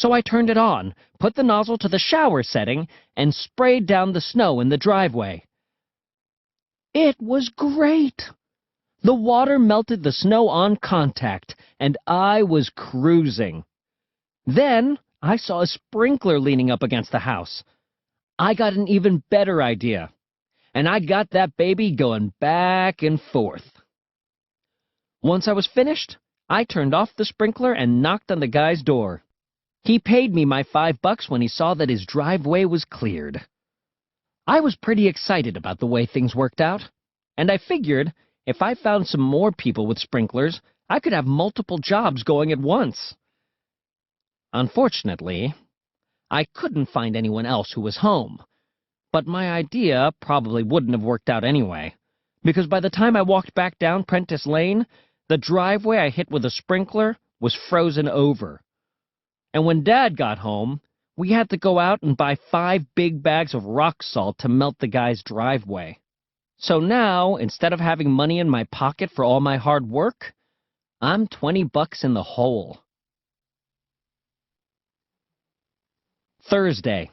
So I turned it on, put the nozzle to the shower setting, and sprayed down the snow in the driveway. It was great! The water melted the snow on contact, and I was cruising. Then I saw a sprinkler leaning up against the house. I got an even better idea, and I got that baby going back and forth. Once I was finished, I turned off the sprinkler and knocked on the guy's door. He paid me my $5 when he saw that his driveway was cleared. I was pretty excited about the way things worked out, and I figured if I found some more people with sprinklers, I could have multiple jobs going at once. Unfortunately, I couldn't find anyone else who was home, but my idea probably wouldn't have worked out anyway, because by the time I walked back down Prentice Lane, the driveway I hit with a sprinkler was frozen over. And when Dad got home, we had to go out and buy 5 big bags of rock salt to melt the guy's driveway. So now, instead of having money in my pocket for all my hard work, I'm $20 in the hole. Thursday.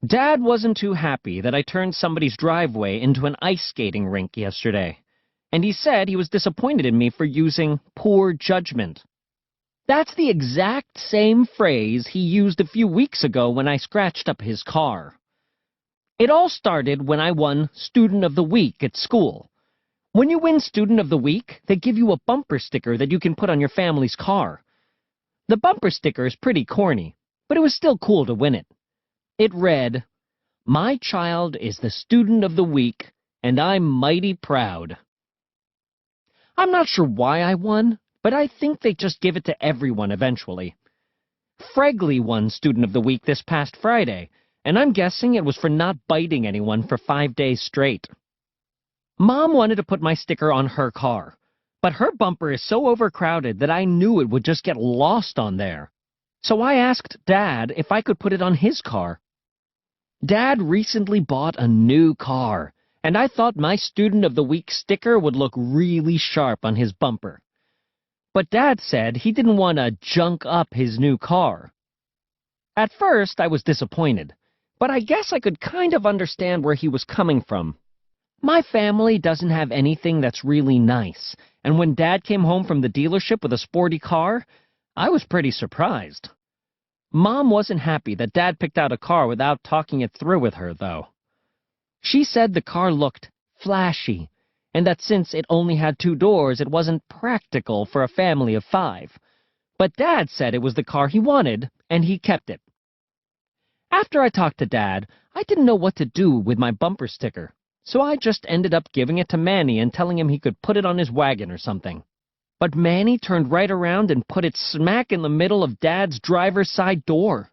Dad wasn't too happy that I turned somebody's driveway into an ice skating rink yesterday, and he said he was disappointed in me for using poor judgment. That's the exact same phrase he used a few weeks ago when I scratched up his car. It all started when I won Student of the Week at school. When you win Student of the Week, they give you a bumper sticker that you can put on your family's car. The bumper sticker is pretty corny, but it was still cool to win it. It read, "My child is the Student of the Week, and I'm mighty proud." I'm not sure why I won, but I think they just give it to everyone eventually. Fregley won Student of the Week this past Friday, and I'm guessing it was for not biting anyone for 5 days straight. Mom wanted to put my sticker on her car, but her bumper is so overcrowded that I knew it would just get lost on there. So I asked Dad if I could put it on his car. Dad recently bought a new car, and I thought my Student of the Week sticker would look really sharp on his bumper. But Dad said he didn't want to junk up his new car. At first, I was disappointed, but I guess I could kind of understand where he was coming from. My family doesn't have anything that's really nice, and when Dad came home from the dealership with a sporty car, I was pretty surprised. Mom wasn't happy that Dad picked out a car without talking it through with her, though. She said the car looked flashy, and that since it only had 2 doors, it wasn't practical for a family of 5. But Dad said it was the car he wanted, and he kept it. After I talked to Dad, I didn't know what to do with my bumper sticker, so I just ended up giving it to Manny and telling him he could put it on his wagon or something. But Manny turned right around and put it smack in the middle of Dad's driver's side door.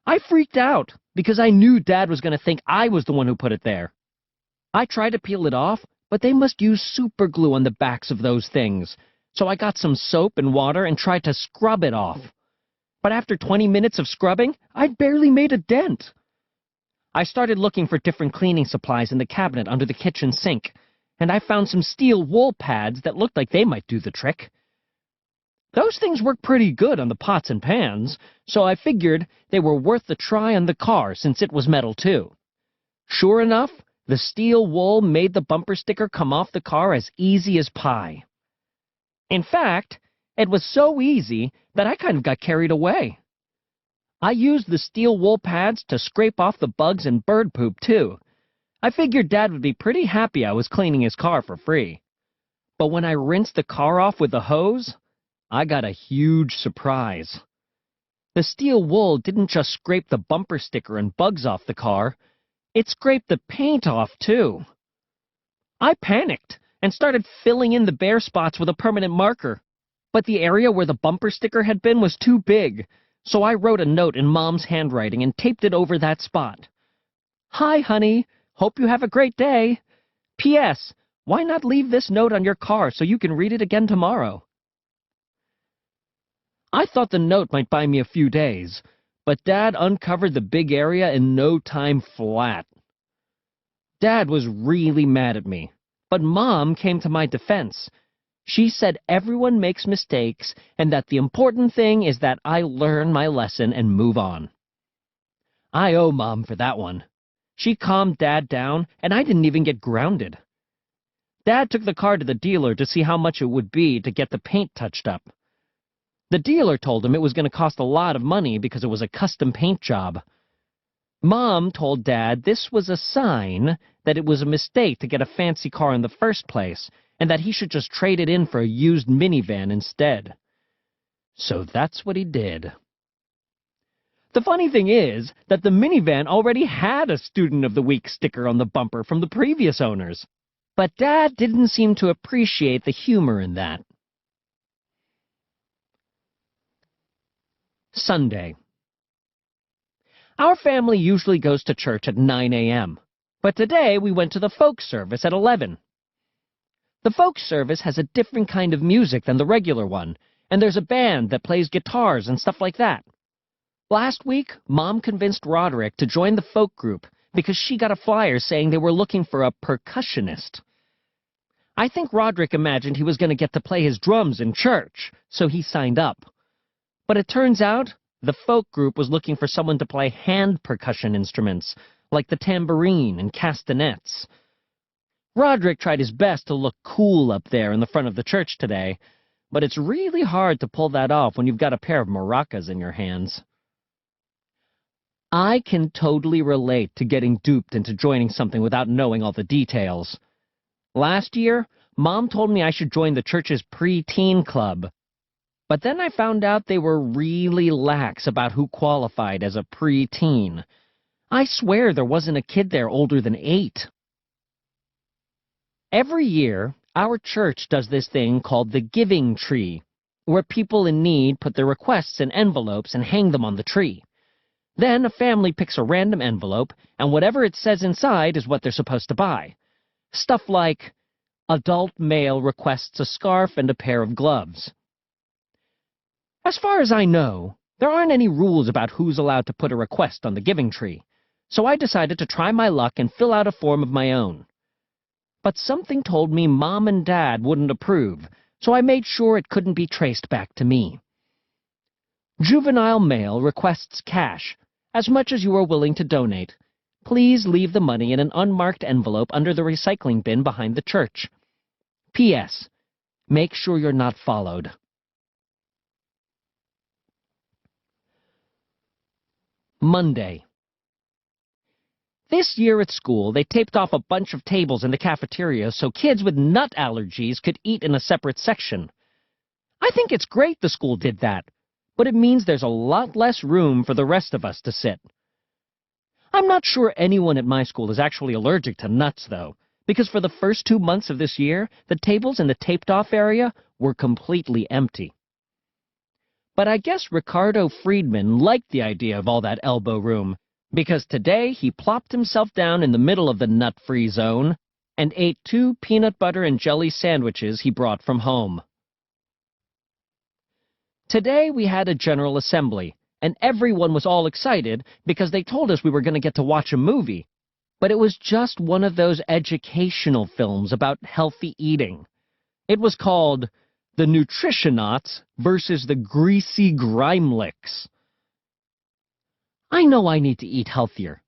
I freaked out because I knew Dad was going to think I was the one who put it there. I tried to peel it off, but they must use super glue on the backs of those things, so I got some soap and water and tried to scrub it off. But after 20 minutes of scrubbing, I'd barely made a dent. I started looking for different cleaning supplies in the cabinet under the kitchen sink, and I found some steel wool pads that looked like they might do the trick. Those things work pretty good on the pots and pans, so I figured they were worth the try on the car since it was metal too. Sure enough, the steel wool made the bumper sticker come off the car as easy as pie. In fact, it was so easy that I kind of got carried away. I used the steel wool pads to scrape off the bugs and bird poop too. I figured Dad would be pretty happy I was cleaning his car for free. But when I rinsed the car off with the hose, I got a huge surprise. The steel wool didn't just scrape the bumper sticker and bugs off the car, it scraped the paint off too. I panicked and started filling in the bare spots with a permanent marker. But the area where the bumper sticker had been was too big, so I wrote a note in Mom's handwriting and taped it over that spot. "Hi, honey. Hope you have a great day. P.S. Why not leave this note on your car so you can read it again tomorrow?" I thought the note might buy me a few days, but Dad uncovered the big area in no time flat. Dad was really mad at me, but Mom came to my defense. She said everyone makes mistakes and that the important thing is that I learn my lesson and move on. I owe Mom for that one. She calmed Dad down, and I didn't even get grounded. Dad took the car to the dealer to see how much it would be to get the paint touched up. The dealer told him it was going to cost a lot of money because it was a custom paint job. Mom told Dad this was a sign that it was a mistake to get a fancy car in the first place, and that he should just trade it in for a used minivan instead. So that's what he did. The funny thing is that the minivan already had a Student of the Week sticker on the bumper from the previous owners, but Dad didn't seem to appreciate the humor in that. Sunday. Our family usually goes to church at 9 a.m., but today we went to the folk service at 11. The folk service has a different kind of music than the regular one, and there's a band that plays guitars and stuff like that. Last week, Mom convinced Roderick to join the folk group because she got a flyer saying they were looking for a percussionist. I think Roderick imagined he was going to get to play his drums in church, so he signed up. But it turns out the folk group was looking for someone to play hand percussion instruments, like the tambourine and castanets. Roderick tried his best to look cool up there in the front of the church today, but it's really hard to pull that off when you've got a pair of maracas in your hands. I can totally relate to getting duped into joining something without knowing all the details. Last year, Mom told me I should join the church's pre-teen club, but then I found out they were really lax about who qualified as a pre-teen. I swear there wasn't a kid there older than 8. Every year, our church does this thing called the Giving Tree, where people in need put their requests in envelopes and hang them on the tree. Then a family picks a random envelope, and whatever it says inside is what they're supposed to buy. Stuff like, adult male requests a scarf and a pair of gloves. As far as I know, there aren't any rules about who's allowed to put a request on the Giving Tree, so I decided to try my luck and fill out a form of my own. But something told me Mom and Dad wouldn't approve, so I made sure it couldn't be traced back to me. Juvenile male requests cash, as much as you are willing to donate. Please leave the money in an unmarked envelope under the recycling bin behind the church. P.S. Make sure you're not followed. Monday. This year at school, they taped off a bunch of tables in the cafeteria so kids with nut allergies could eat in a separate section. I think it's great the school did that, but it means there's a lot less room for the rest of us to sit. I'm not sure anyone at my school is actually allergic to nuts, though, because for the first 2 months of this year, the tables in the taped-off area were completely empty. But I guess Ricardo Friedman liked the idea of all that elbow room, because today he plopped himself down in the middle of the nut-free zone and ate 2 peanut butter and jelly sandwiches he brought from home. Today we had a General Assembly, and everyone was all excited because they told us we were going to get to watch a movie. But it was just one of those educational films about healthy eating. It was called The Nutritionauts versus the Greasy Grimelicks. I know I need to eat healthier,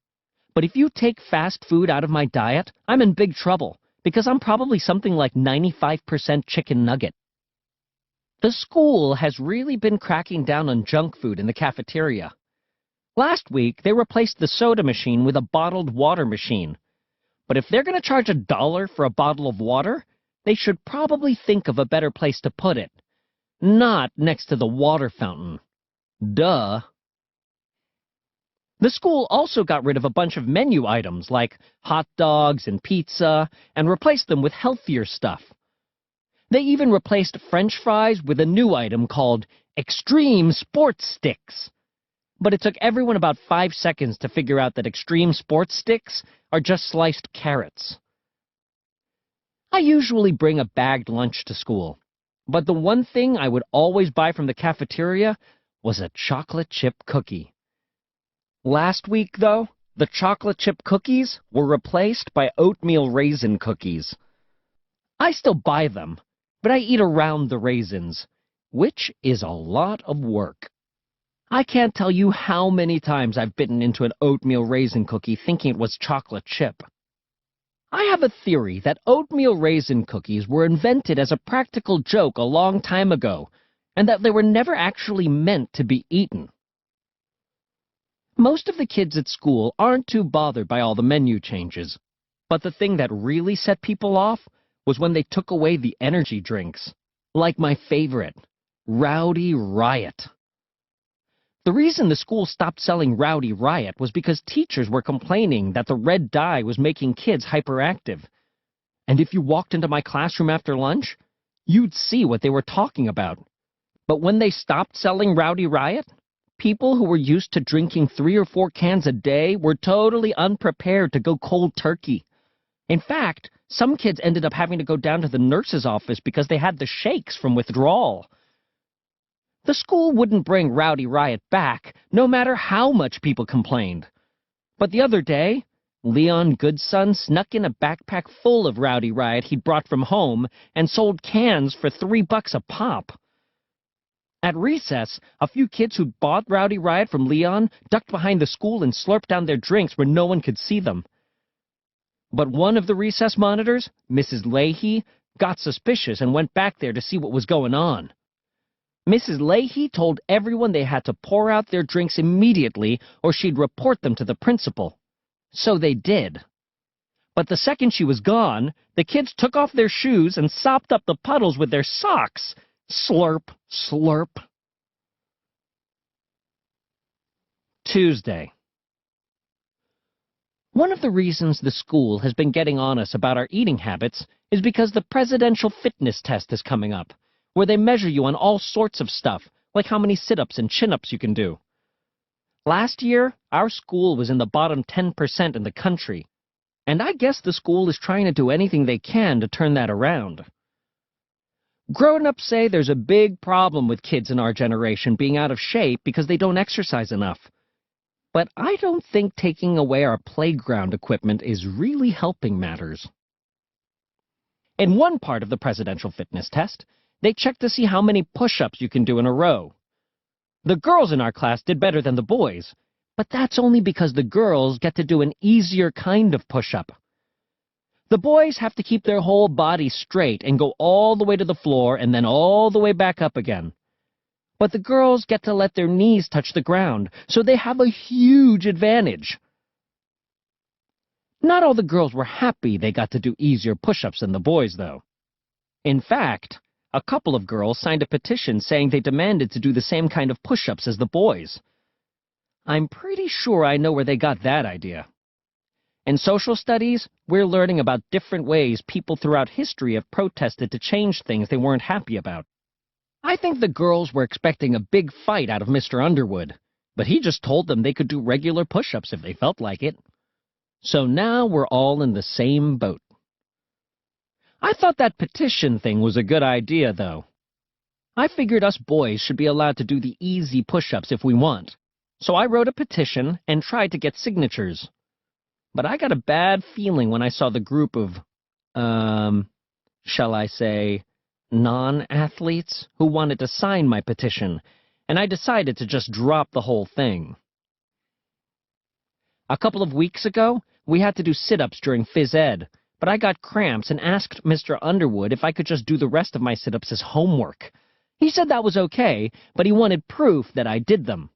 but if you take fast food out of my diet, I'm in big trouble because I'm probably something like 95% chicken nugget. The school has really been cracking down on junk food in the cafeteria. Last week, they replaced the soda machine with a bottled water machine. But if they're going to charge $1 for a bottle of water, they should probably think of a better place to put it. Not next to the water fountain. Duh. The school also got rid of a bunch of menu items like hot dogs and pizza and replaced them with healthier stuff. They even replaced French fries with a new item called Extreme Sports Sticks. But it took everyone about 5 seconds to figure out that Extreme Sports Sticks are just sliced carrots. I usually bring a bagged lunch to school, but the one thing I would always buy from the cafeteria was a chocolate chip cookie. Last week, though, the chocolate chip cookies were replaced by oatmeal raisin cookies. I still buy them, but I eat around the raisins, which is a lot of work. I can't tell you how many times I've bitten into an oatmeal raisin cookie thinking it was chocolate chip. I have a theory that oatmeal raisin cookies were invented as a practical joke a long time ago, and that they were never actually meant to be eaten. Most of the kids at school aren't too bothered by all the menu changes, but the thing that really set people off was when they took away the energy drinks, like my favorite, Rowdy Riot. The reason the school stopped selling Rowdy Riot was because teachers were complaining that the red dye was making kids hyperactive. And if you walked into my classroom after lunch, you'd see what they were talking about. But when they stopped selling Rowdy Riot, people who were used to drinking 3 or 4 cans a day were totally unprepared to go cold turkey. In fact, some kids ended up having to go down to the nurse's office because they had the shakes from withdrawal. The school wouldn't bring Rowdy Riot back, no matter how much people complained. But the other day, Leon Goodson snuck in a backpack full of Rowdy Riot he'd brought from home and sold cans for $3 a pop. At recess, a few kids who'd bought Rowdy Riot from Leon ducked behind the school and slurped down their drinks where no one could see them. But one of the recess monitors, Mrs. Leahy, got suspicious and went back there to see what was going on. Mrs. Leahy told everyone they had to pour out their drinks immediately or she'd report them to the principal. So they did. But the second she was gone, the kids took off their shoes and sopped up the puddles with their socks. Slurp, slurp. Tuesday. One of the reasons the school has been getting on us about our eating habits is because the presidential fitness test is coming up, where they measure you on all sorts of stuff, like how many sit-ups and chin-ups you can do. Last year, our school was in the bottom 10% in the country, and I guess the school is trying to do anything they can to turn that around. Grown-ups say there's a big problem with kids in our generation being out of shape because they don't exercise enough. But I don't think taking away our playground equipment is really helping matters. In one part of the presidential fitness test, they checked to see how many push-ups you can do in a row. The girls in our class did better than the boys, but that's only because the girls get to do an easier kind of push-up. The boys have to keep their whole body straight and go all the way to the floor and then all the way back up again. But the girls get to let their knees touch the ground, so they have a huge advantage. Not all the girls were happy they got to do easier push-ups than the boys, though. In fact, a couple of girls signed a petition saying they demanded to do the same kind of push-ups as the boys. I'm pretty sure I know where they got that idea. In social studies, we're learning about different ways people throughout history have protested to change things they weren't happy about. I think the girls were expecting a big fight out of Mr. Underwood, but he just told them they could do regular push-ups if they felt like it. So now we're all in the same boat. I thought that petition thing was a good idea, though. I figured us boys should be allowed to do the easy push-ups if we want, so I wrote a petition and tried to get signatures. But I got a bad feeling when I saw the group of, shall I say, non-athletes who wanted to sign my petition, and I decided to just drop the whole thing. A couple of weeks ago, we had to do sit-ups during phys ed, but I got cramps and asked Mr. Underwood if I could just do the rest of my sit-ups as homework. He said that was okay, but he wanted proof that I did them,